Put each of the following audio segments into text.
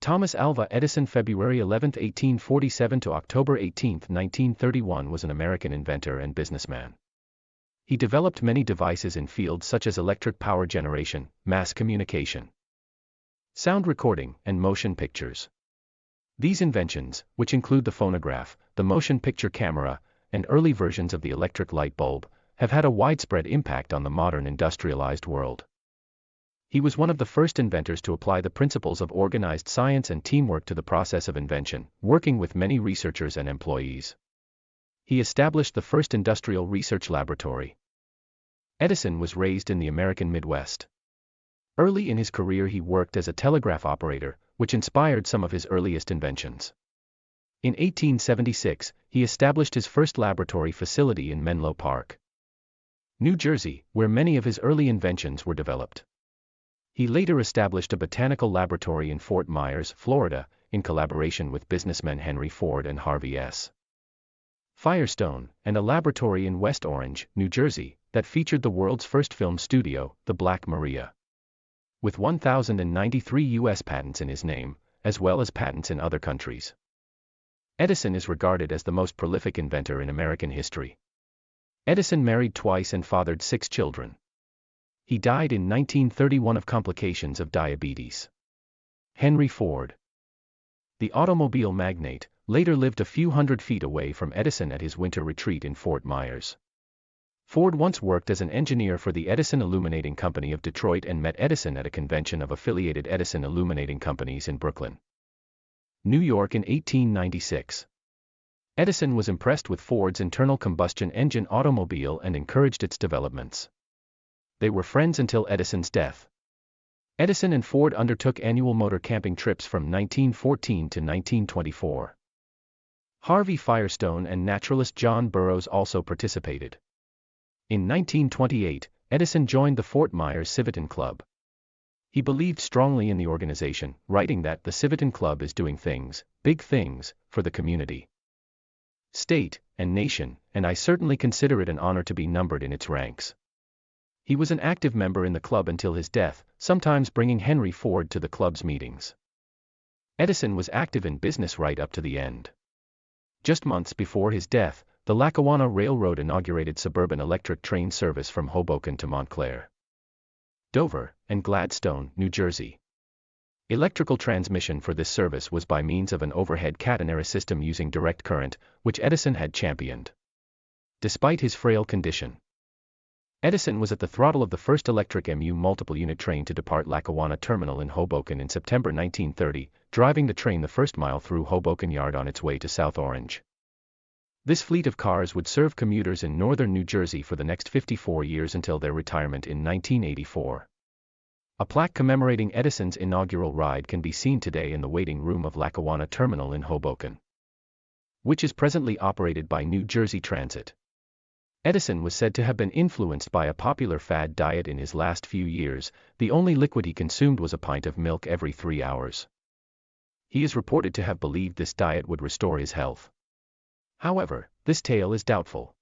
Thomas Alva Edison, February 11, 1847 to October 18, 1931, was an American inventor and businessman. He developed many devices in fields such as electric power generation, mass communication, sound recording, and motion pictures. These inventions, which include the phonograph, the motion picture camera, and early versions of the electric light bulb, have had a widespread impact on the modern industrialized world. He was one of the first inventors to apply the principles of organized science and teamwork to the process of invention, working with many researchers and employees. He established the first industrial research laboratory. Edison was raised in the American Midwest. Early in his career he worked as a telegraph operator, which inspired some of his earliest inventions. In 1876, he established his first laboratory facility in Menlo Park, New Jersey, where many of his early inventions were developed. He later established a botanical laboratory in Fort Myers, Florida, in collaboration with businessmen Henry Ford and Harvey S. Firestone, and a laboratory in West Orange, New Jersey, that featured the world's first film studio, the Black Maria. With 1,093 U.S. patents in his name, as well as patents in other countries. Edison is regarded as the most prolific inventor in American history. Edison married twice and fathered 6 children. He died in 1931 of complications of diabetes. Henry Ford, the automobile magnate, later lived a few hundred feet away from Edison at his winter retreat in Fort Myers. Ford once worked as an engineer for the Edison Illuminating Company of Detroit and met Edison at a convention of affiliated Edison Illuminating Companies in Brooklyn, New York in 1896. Edison was impressed with Ford's internal combustion engine automobile and encouraged its developments. They were friends until Edison's death. Edison and Ford undertook annual motor camping trips from 1914 to 1924. Harvey Firestone and naturalist John Burroughs also participated. In 1928, Edison joined the Fort Myers Civitan Club. He believed strongly in the organization, writing that the Civitan Club is doing things, big things, for the community, state, and nation, and I certainly consider it an honor to be numbered in its ranks. He was an active member in the club until his death, sometimes bringing Henry Ford to the club's meetings. Edison was active in business right up to the end. Just months before his death, the Lackawanna Railroad inaugurated suburban electric train service from Hoboken to Montclair, Dover, and Gladstone, New Jersey. Electrical transmission for this service was by means of an overhead catenary system using direct current, which Edison had championed. Despite his frail condition, Edison was at the throttle of the first electric MU multiple unit train to depart Lackawanna Terminal in Hoboken in September 1930, driving the train the first mile through Hoboken Yard on its way to South Orange. This fleet of cars would serve commuters in northern New Jersey for the next 54 years until their retirement in 1984. A plaque commemorating Edison's inaugural ride can be seen today in the waiting room of Lackawanna Terminal in Hoboken, which is presently operated by New Jersey Transit. Edison was said to have been influenced by a popular fad diet in his last few years. The only liquid he consumed was a pint of milk every 3 hours. He is reported to have believed this diet would restore his health. However, this tale is doubtful.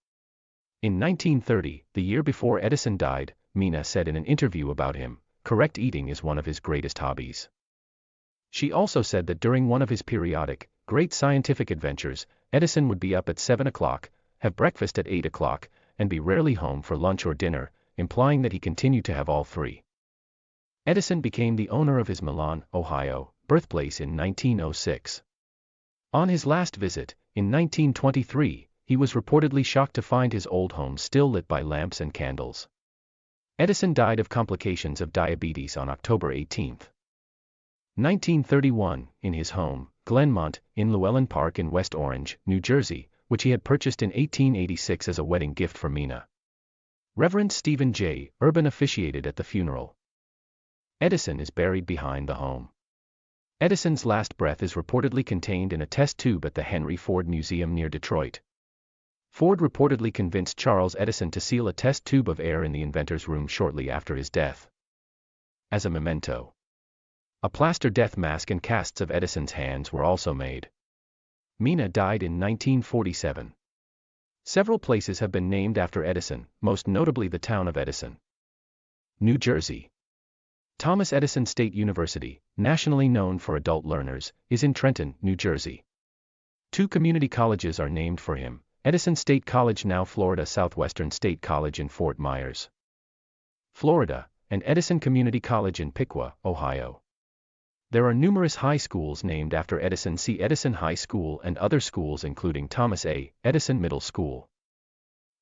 In 1930, the year before Edison died, Mina said in an interview about him, "Correct eating is one of his greatest hobbies." She also said that during one of his periodic, great scientific adventures, Edison would be up at 7 o'clock, have breakfast at 8 o'clock, and be rarely home for lunch or dinner, implying that he continued to have all three. Edison became the owner of his Milan, Ohio, birthplace in 1906. On his last visit, in 1923, he was reportedly shocked to find his old home still lit by lamps and candles. Edison died of complications of diabetes on October 18, 1931, in his home, Glenmont, in Llewellyn Park in West Orange, New Jersey, which he had purchased in 1886 as a wedding gift for Mina. Reverend Stephen J. Urban officiated at the funeral. Edison is buried behind the home. Edison's last breath is reportedly contained in a test tube at the Henry Ford Museum near Detroit. Ford reportedly convinced Charles Edison to seal a test tube of air in the inventor's room shortly after his death. As a memento, a plaster death mask and casts of Edison's hands were also made. Mina died in 1947. Several places have been named after Edison, most notably the town of Edison, New Jersey. Thomas Edison State University, nationally known for adult learners, is in Trenton, New Jersey. 2 community colleges are named for him: Edison State College, now Florida Southwestern State College in Fort Myers, Florida, and Edison Community College in Piqua, Ohio. There are numerous high schools named after Edison. See Edison High School and other schools including Thomas A. Edison Middle School.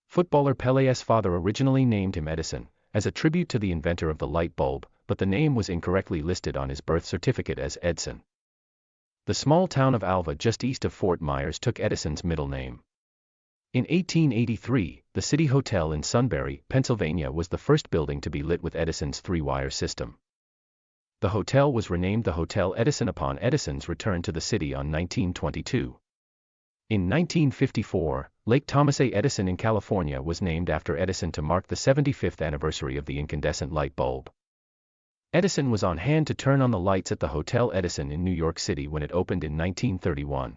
Footballer Pele's father originally named him Edison, as a tribute to the inventor of the light bulb, but the name was incorrectly listed on his birth certificate as Edson. The small town of Alva just east of Fort Myers took Edison's middle name. In 1883, the City Hotel in Sunbury, Pennsylvania was the first building to be lit with Edison's 3-wire system. The hotel was renamed the Hotel Edison upon Edison's return to the city on 1922. In 1954, Lake Thomas A. Edison in California was named after Edison to mark the 75th anniversary of the incandescent light bulb. Edison was on hand to turn on the lights at the Hotel Edison in New York City when it opened in 1931.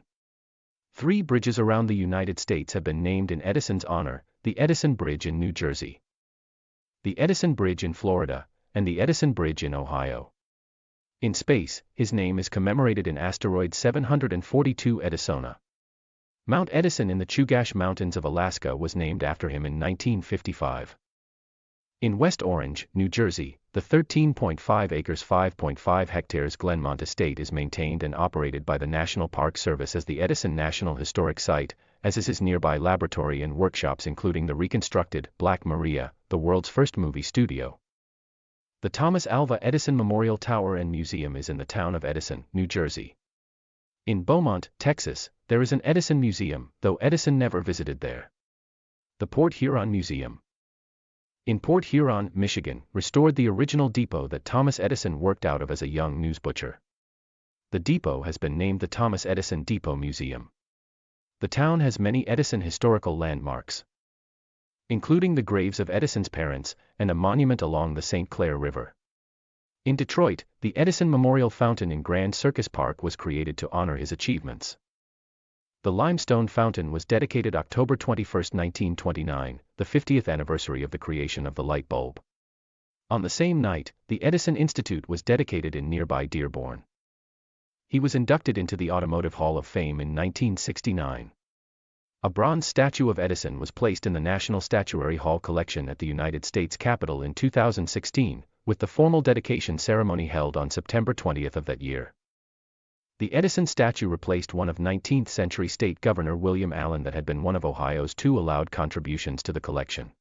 3 bridges around the United States have been named in Edison's honor: the Edison Bridge in New Jersey, the Edison Bridge in Florida, and the Edison Bridge in Ohio. In space, his name is commemorated in asteroid 742 Edisona. Mount Edison in the Chugach Mountains of Alaska was named after him in 1955. In West Orange, New Jersey, the 13.5 acres 5.5 hectares Glenmont Estate is maintained and operated by the National Park Service as the Edison National Historic Site, as is his nearby laboratory and workshops including the reconstructed Black Maria, the world's first movie studio. The Thomas Alva Edison Memorial Tower and Museum is in the town of Edison, New Jersey. In Beaumont, Texas, there is an Edison Museum, though Edison never visited there. The Port Huron Museum in Port Huron, Michigan, restored the original depot that Thomas Edison worked out of as a young news butcher. The depot has been named the Thomas Edison Depot Museum. The town has many Edison historical landmarks, including the graves of Edison's parents, and a monument along the St. Clair River. In Detroit, the Edison Memorial Fountain in Grand Circus Park was created to honor his achievements. The limestone fountain was dedicated October 21, 1929, the 50th anniversary of the creation of the light bulb. On the same night, the Edison Institute was dedicated in nearby Dearborn. He was inducted into the Automotive Hall of Fame in 1969. A bronze statue of Edison was placed in the National Statuary Hall collection at the United States Capitol in 2016, with the formal dedication ceremony held on September 20 of that year. The Edison statue replaced one of 19th-century state governor William Allen that had been one of Ohio's 2 allowed contributions to the collection.